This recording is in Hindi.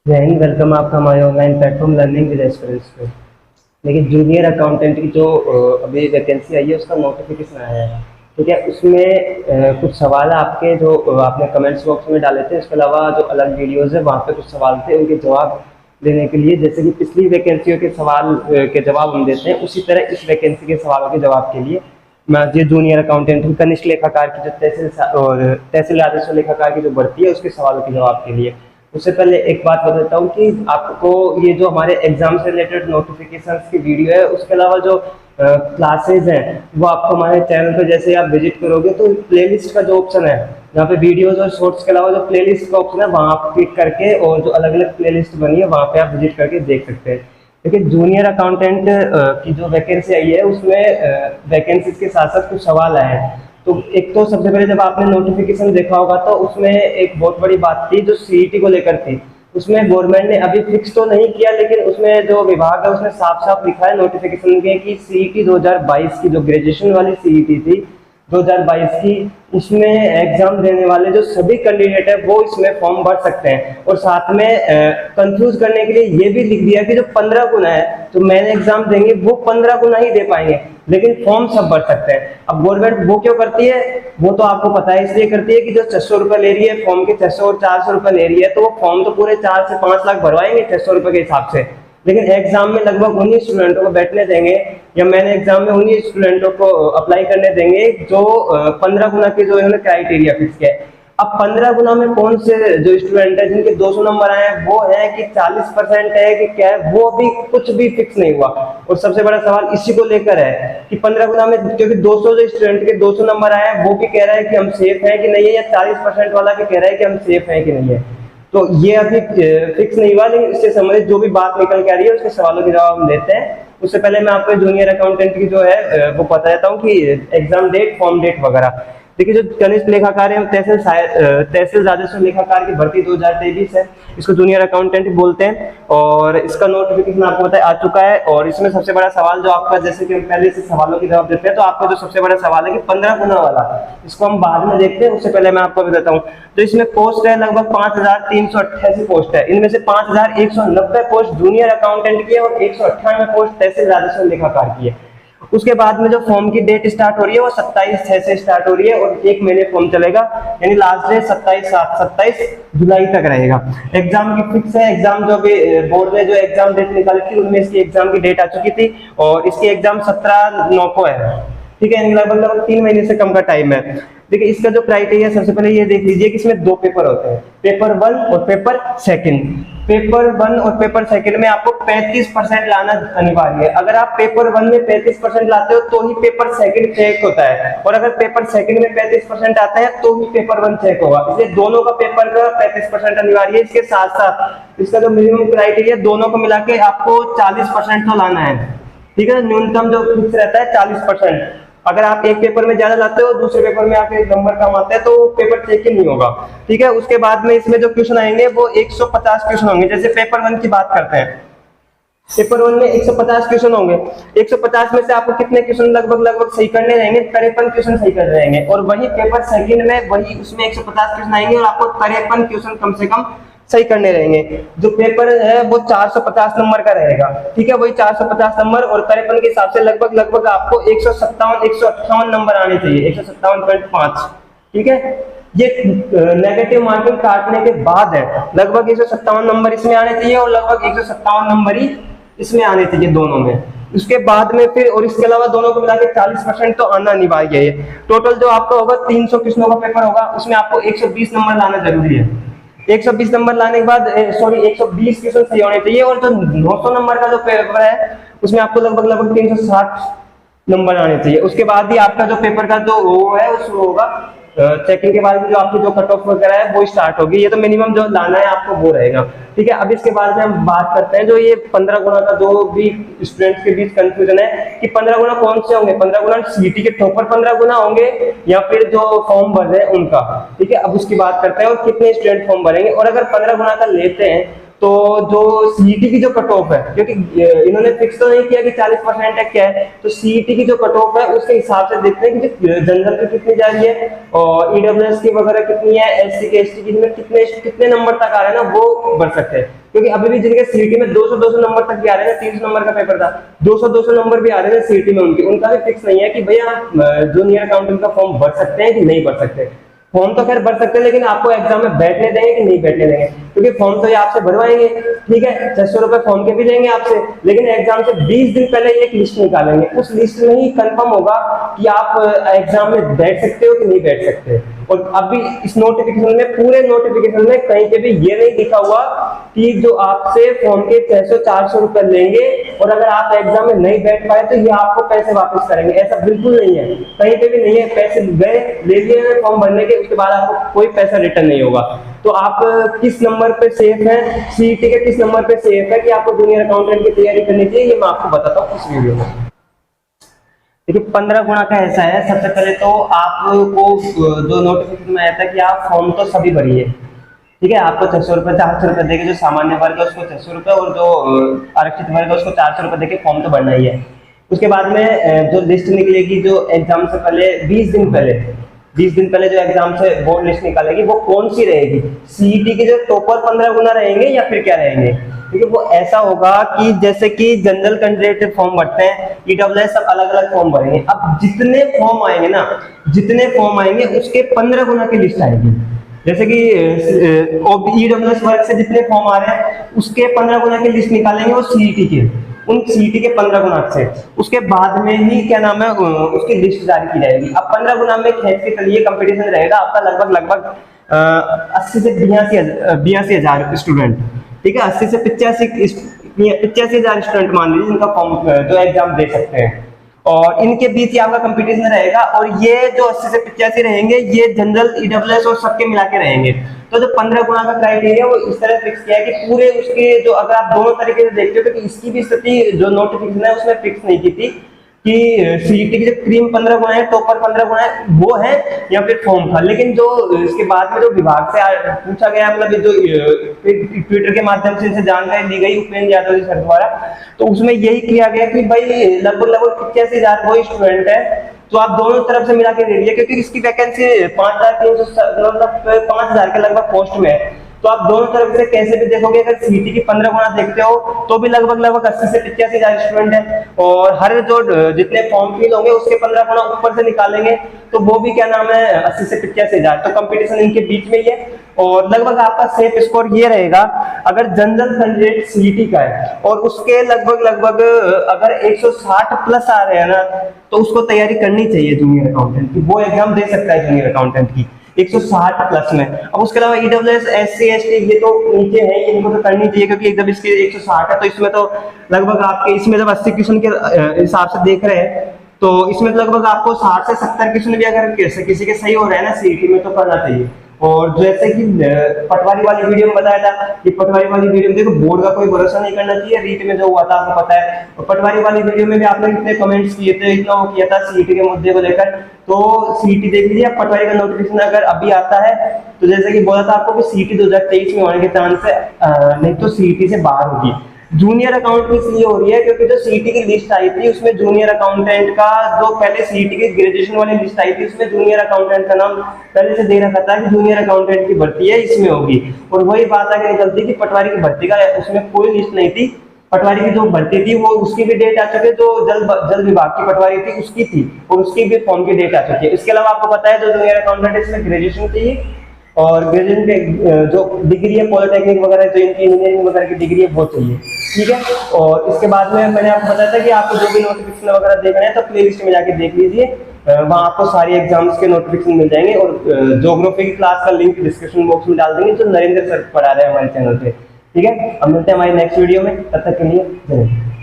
जय हिंद। वेलकम आपका हमारे online platform learning with aspirants पे। लेकिन जूनियर अकाउंटेंट की जो अभी वैकेंसी आई है उसका नोटिफिकेशन आया है। ठीक है, उसमें कुछ सवाल आपके जो आपने कमेंट्स बॉक्स में डाले थे, उसके अलावा जो अलग वीडियोस है वहाँ पे कुछ सवाल थे, उनके जवाब देने के लिए, जैसे कि पिछली वैकेंसियों के सवाल के जवाब हम देते हैं, उसी तरह इस वैकेंसी के सवालों के जवाब के लिए मैं ये जूनियर अकाउंटेंट कनिष्ठ लेखाकार की जो तहसील राजस्व लेखाकार की जो भर्ती है उसके सवालों के जवाब के लिए। उससे पहले एक बात बताता हूँ कि आपको ये जो हमारे एग्जाम से रिलेटेड नोटिफिकेशंस की वीडियो है, उसके अलावा जो क्लासेज हैं वो आपको हमारे चैनल पे जैसे आप विजिट करोगे तो प्लेलिस्ट का जो ऑप्शन है, यहाँ पे वीडियोज और शॉर्ट्स के अलावा जो प्लेलिस्ट का ऑप्शन है वहाँ आप क्लिक करके और जो अलग अलग प्लेलिस्ट बनी है वहाँ पे आप विजिट करके देख सकते हैं। लेकिन जूनियर अकाउंटेंट की जो वैकेंसी आई है उसमें वैकेंसीज के साथ साथ कुछ सवाल आए हैं। तो एक तो सबसे पहले जब आपने नोटिफिकेशन देखा होगा तो उसमें एक बहुत बड़ी बात थी जो सीईटी को लेकर थी। उसमें गवर्नमेंट ने अभी फिक्स तो नहीं किया, लेकिन उसमें जो विभाग है उसने साफ साफ लिखा है नोटिफिकेशन के कि सीईटी 2022 की जो ग्रेजुएशन वाली सीईटी थी 2022 की, उसमें एग्जाम देने वाले जो सभी कैंडिडेट है वो इसमें फॉर्म भर सकते हैं। और साथ में कंफ्यूज करने के लिए ये भी लिख दिया कि जो 15 गुना है जो मेन एग्जाम देंगे वो 15 गुना ही दे पाएंगे, लेकिन फॉर्म सब भर सकते हैं। अब गवर्नमेंट वो क्यों करती है, वो तो आपको पता है, इसलिए करती है कि जो 600 रुपए ले रही है फॉर्म के, 600 और 400 रुपए ले रही है, तो वो फॉर्म तो पूरे 4 से 5 लाख भरवाएंगे 600 रुपए के हिसाब से, लेकिन एग्जाम में लगभग 19 स्टूडेंटों को बैठने देंगे, या मैंने एग्जाम में 19 स्टूडेंटों को अप्लाई करने देंगे जो 15 गुना के जो इन्होंने क्राइटेरिया फिक्स किया है। अब 15 गुना में कौन से जो स्टूडेंट है जिनके 200 नंबर आए हैं वो है कि 40% है कि क्या है, वो भी कुछ भी फिक्स नहीं हुआ। और सबसे बड़ा सवाल इसी को लेकर है कि 15 गुना में, क्योंकि 200 जो स्टूडेंट के 200 नंबर आए हैं वो भी कह रहा है कि हम सेफ हैं कि नहीं है, या 40% वाला भी कह रहा है कि हम सेफ हैं कि नहीं है। तो ये अभी फिक्स नहीं हुआ, लेकिन इससे संबंधित जो भी बात निकल के आ रही है उसके सवालों के जवाब हम देते हैं। उससे पहले मैं आपको जूनियर अकाउंटेंट की जो है वो बता देता हूँ कि एग्जाम डेट, फॉर्म डेट वगैरह। देखिए, जो कनिष्ठ लेखाकार है तहसील राजस्व लेखाकार की भर्ती 2023 है, इसको जूनियर अकाउंटेंट बोलते हैं, और इसका नोटिफिकेशन आपको पता है आ चुका है। और इसमें सबसे बड़ा सवाल जो आपका, जैसे कि हम पहले से सवालों के जवाब देते हैं, तो आपका जो सबसे बड़ा सवाल है कि 15 गुना वाला, इसको हम बाद में देखते हैं, उससे पहले मैं आपको बताता हूँ। तो इसमें पोस्ट है लगभग 5388 पोस्ट है, इनमें से 5190 पोस्ट जूनियर अकाउंटेंट की है और 198 पोस्ट तहसील राजस्व लेखाकार की है। उसके बाद में जो फॉर्म की डेट स्टार्ट हो रही है वो 27/6 से स्टार्ट हो रही है और 1 महीने फॉर्म चलेगा, यानी लास्ट डेट 27 जुलाई तक रहेगा। एग्जाम की फिक्स है, एग्जाम जो भी बोर्ड ने जो एग्जाम डेट निकाली थी उनमें इसकी एग्जाम की डेट आ चुकी थी, और इसकी एग्जाम 17/9 को है। ठीक है, लगभग 3 महीने से कम का टाइम है। देखिए, इसका जो क्राइटेरिया, सबसे पहले ये देख लीजिए कि इसमें 2 पेपर होते हैं, पेपर 1 और पेपर 2। पेपर 1 और पेपर 2 में आपको 35% लाना अनिवार्य है। अगर आप पेपर 1 में 35% लाते हो तो ही पेपर 2 चेक होता है, और अगर पेपर 2 में 35% आता है तो ही पेपर 1 चेक होगा। इसलिए दोनों का पेपर का 35% अनिवार्य है। इसके साथ साथ इसका जो मिनिमम क्राइटेरिया, दोनों को मिला के आपको 40% तो लाना है। ठीक है, न्यूनतम जो फिक्स रहता है 40%। अगर आप एक पेपर में ज्यादा लाते हो, दूसरे पेपर में आपके नंबर कम आते हैं, तो पेपर चेक ही नहीं होगा। ठीक है, उसके बाद में इसमें जो क्वेश्चन आएंगे वो 150 क्वेश्चन होंगे। जैसे पेपर 1 की बात करते हैं, पेपर 1 में 150 क्वेश्चन होंगे। 150 में से आपको कितने क्वेश्चन लगभग सही करने रहेंगे? 53 क्वेश्चन सही करने रहेंगे। और वही पेपर 2 में वही उसमें 150 क्वेश्चन आएंगे और आपको 53 क्वेश्चन कम से कम सही करने रहेंगे। जो पेपर है वो 450 नंबर का रहेगा। ठीक है, वही 450 नंबर और 53 के हिसाब से लगभग आपको 157-158 नंबर आने चाहिए, 157.5। ठीक है, ये नेगेटिव मार्किंग काटने के बाद है, लगभग 157 नंबर इसमें आने चाहिए और लगभग 157 नंबर ही इसमें आने चाहिए दोनों में। उसके बाद में फिर, और इसके अलावा दोनों को मिला के 40% तो आना अनिवार्य है। टोटल जो आपका होगा 300 क्वेश्चनों का पेपर होगा, उसमें आपको 120 नंबर लाना जरूरी है। 120 नंबर लाने के बाद 120 क्वेश्चन सही होने चाहिए, और जो 900 नंबर का जो पेपर है उसमें आपको लगभग 360 नंबर आने चाहिए। उसके बाद ही आपका जो पेपर का जो वो है वो शुरू होगा, चेकिंग के बाद जो आपकी जो कट ऑफ वगैरह है वो स्टार्ट होगी। ये तो मिनिमम जो लाना है आपको वो रहेगा। ठीक है, अब इसके बाद में हम बात करते हैं जो ये 15 गुना का, जो भी स्टूडेंट्स के बीच कंफ्यूजन है कि 15 गुना कौन से होंगे, 15 गुना सीटी के टॉपर 15 गुना होंगे या फिर जो फॉर्म भर रहे हैं उनका। ठीक है, अब उसकी बात करते हैं और कितने स्टूडेंट फॉर्म भरेंगे। और अगर 15 गुना का लेते हैं तो जो सीईटी की जो कट ऑफ है, क्योंकि इन्होंने फिक्स तो नहीं किया कि 40% है क्या है, तो सीईटी की जो कट ऑफ है उसके हिसाब से देखते हैं कि जनरल की कितनी जा रही है और ईडब्ल्यूएस की वगैरह कितनी है, एससी के एसटी की में कितने कितने नंबर तक आ रहे हैं ना, वो बढ़ सकते हैं। क्योंकि अभी भी जिनके सीईटी में 200 नंबर तक भी आ रहे हैं, 300 नंबर का पेपर था, 200 नंबर भी आ रहे हैं सीईटी में उनका भी फिक्स नहीं है कि भैया जूनियर अकाउंटेंट का फॉर्म भर सकते हैं कि नहीं भर सकते। फॉर्म तो खैर भर सकते हैं, लेकिन आपको एग्जाम में बैठने देंगे कि नहीं बैठने देंगे, क्योंकि फॉर्म तो ये आपसे भरवाएंगे, ठीक है, 600 रुपए फॉर्म के भी लेंगे आपसे, लेकिन एग्जाम से 20 दिन पहले एक लिस्ट निकालेंगे, उस लिस्ट में ही कंफर्म होगा कि आप एग्जाम में बैठ सकते हो कि नहीं बैठ सकते। और अभी इस नोटिफिकेशन में, पूरे नोटिफिकेशन में कहीं पे भी ये नहीं लिखा हुआ कि जो आपसे फॉर्म के 600-400 रुपए लेंगे और अगर आप एग्जाम में नहीं बैठ पाए तो ये आपको पैसे वापस करेंगे, ऐसा बिल्कुल नहीं है, कहीं पे भी नहीं है। पैसे गए, ले लिए फॉर्म भरने के, उसके बाद आपको कोई पैसा रिटर्न नहीं होगा। तो आप किस नंबर पे सेफ है, सीईटी के किस नंबर पे सेफ है कि आपको जूनियर अकाउंटेंट की तैयारी करनी चाहिए, ये मैं आपको बताता हूँ इस वीडियो में। देखिए 15 गुना का ऐसा है, सबसे पहले तो आपको जो नोटिफिकेशन में आया था कि आप फॉर्म तो सभी भरिए, ठीक है, आपको 600 रुपए 400 रुपए देके, जो सामान्य वर्ग है उसको 600 रुपए और जो आरक्षित वर्ग है उसको 400 रुपए देके फॉर्म तो भरना ही है। उसके बाद में जो लिस्ट निकलेगी, जो एग्जाम से पहले 20 दिन पहले जो एग्जाम से बोर्ड लिस्ट निकालेगी, वो कौन सी रहेगी, सीईटी के जो टॉपर 15 गुना रहेंगे या फिर क्या रहेंगे, क्योंकि वो ऐसा होगा कि जैसे कि जनरल कैंडिडेट फॉर्म भरते हैं, ईडब्ल्यूएस सब अलग अलग फॉर्म भरेंगे। अब जितने फॉर्म आएंगे उसके 15 गुना की लिस्ट आएगी। जैसे कि ईडब्ल्यूएस वर्ग से जितने फॉर्म आ रहे हैं उसके 15 गुना की लिस्ट निकालेंगे वो सीईटी के, उन सीईटी के 15 गुना से, उसके बाद में ही क्या नाम है उसकी लिस्ट जारी की जाएगी। अब 15 गुना में खींच के चलिए कंपटीशन रहेगा आपका लगभग 80 से 82 हजार स्टूडेंट, ठीक है, 80 से 85 हजार स्टूडेंट मान लीजिए जिनका फॉर्म जो एग्जाम दे सकते हैं, और इनके बीच ही आपका कंपटीशन रहेगा। और ये जो 80 से 85 रहेंगे ये जनरल, ईडब्ल्यूएस और सबके मिला के रहेंगे। तो जो 15 गुना का क्राइटेरिया वो इस तरह फिक्स किया है कि पूरे उसके जो, अगर आप दोनों तरीके से देखते हो, क्योंकि इसकी भी स्थिति जो नोटिफिकेशन है उसमें फिक्स नहीं की थी कि सीईटी की जो क्रीम 15 गुना है, टॉपर 15 गुना है, वो है या फिर फॉर्म था। लेकिन जो इसके बाद में जो विभाग से पूछा गया, मतलब जो ट्विटर के माध्यम से इनसे जानकारी दी गई उपेंद्र यादव जी सर द्वारा, तो उसमें यही किया गया कि भाई लगभग 85,000 वो स्टूडेंट है, तो आप दोनों तरफ से मिला के दे दीजिए, क्योंकि इसकी वैकेंसी 5,000 के लगभग पोस्ट में है। तो आप दोनों तरफ से कैसे भी देखोगे, अगर सीईटी की 15 गुना देखते हो तो भी लगभग 80 से 85 हजार स्टूडेंट है, और हर जो जितने फॉर्म फिल होंगे उसके 15 गुना ऊपर से निकालेंगे तो वो भी क्या नाम है 80 से 85 हजार। तो कंपटीशन इनके बीच में ही है, और लगभग आपका सेफ स्कोर ये रहेगा, अगर जनरल कैंडिडेट सीईटी का है और उसके लगभग अगर 160 प्लस आ रहे हैं ना, तो उसको तैयारी करनी चाहिए जूनियर अकाउंटेंट की, वो एग्जाम दे सकता है जूनियर अकाउंटेंट की 160 प्लस में। अब उसके अलावा ईडब्ल्यूएस, एससी, एसटी ये तो नीचे है, इनको तो करनी चाहिए, क्योंकि एकदम इसके 160 है, तो इसमें तो लगभग आपके, इसमें जब 80 क्वेश्चन के हिसाब से देख रहे हैं तो इसमें लगभग आपको 60 से 70 क्वेश्चन भी अगर किसी के सही हो रहे हैं ना सीईटी में, तो करना चाहिए। और जैसे कि पटवारी वाली वीडियो में बताया था कि पटवारी वाली वीडियो में देखो बोर्ड का कोई भरोसा नहीं करना चाहिए, रीट में जो हुआ था आपको पता है, और पटवारी वाली वीडियो में भी आपने कितने कमेंट्स किए थे, इतना वो किया था सीईटी के मुद्दे को लेकर। तो सीईटी देख लीजिए, पटवारी का नोटिफिकेशन अगर अभी आता है तो जैसे कि बोला था आपको कि सीईटी 2023 में होने के चांस है, नहीं तो सीईटी से बाहर होगी। जूनियर अकाउंटेंट इसलिए हो रही है क्योंकि जो सीईटी की लिस्ट आई थी उसमें जूनियर अकाउंटेंट का, जो पहले सीईटी की ग्रेजुएशन वाली लिस्ट आई थी उसमें जूनियर अकाउंटेंट का नाम पहले से दे रखा था कि जूनियर अकाउंटेंट की भर्ती है इसमें होगी, और वही बात आगे निकलती कि पटवारी की भर्ती का उसमें कोई लिस्ट नहीं थी। पटवारी की जो भर्ती थी वो उसकी भी डेट आ चुकी है, जो जल विभाग की पटवारी थी उसकी थी, और उसकी भी फॉर्म की डेट आ चुकी है। इसके अलावा आपको पता है जो जूनियर अकाउंटेंट इसमें ग्रेजुएशन चाहिए, और ग्रेजुएशन के जो डिग्री है पॉलिटेक्निक वगैरह, जो इनकी इंजीनियरिंग वगैरह की डिग्री है वो चाहिए, ठीक है। और इसके बाद में मैंने आपको बताया था कि आपको जो भी नोटिफिकेशन वगैरह देखना है तो प्लेलिस्ट में जाके देख लीजिए, वहाँ आपको सारी एग्जाम्स के नोटिफिकेशन मिल जाएंगे, और ज्योग्राफी की क्लास का लिंक डिस्क्रिप्शन बॉक्स में डाल देंगे जो नरेंद्र सर पढ़ा रहे हैं हमारे चैनल पे, ठीक है। अब मिलते हैं हमारी नेक्स्ट वीडियो में, तब तक के लिए जय हिंद।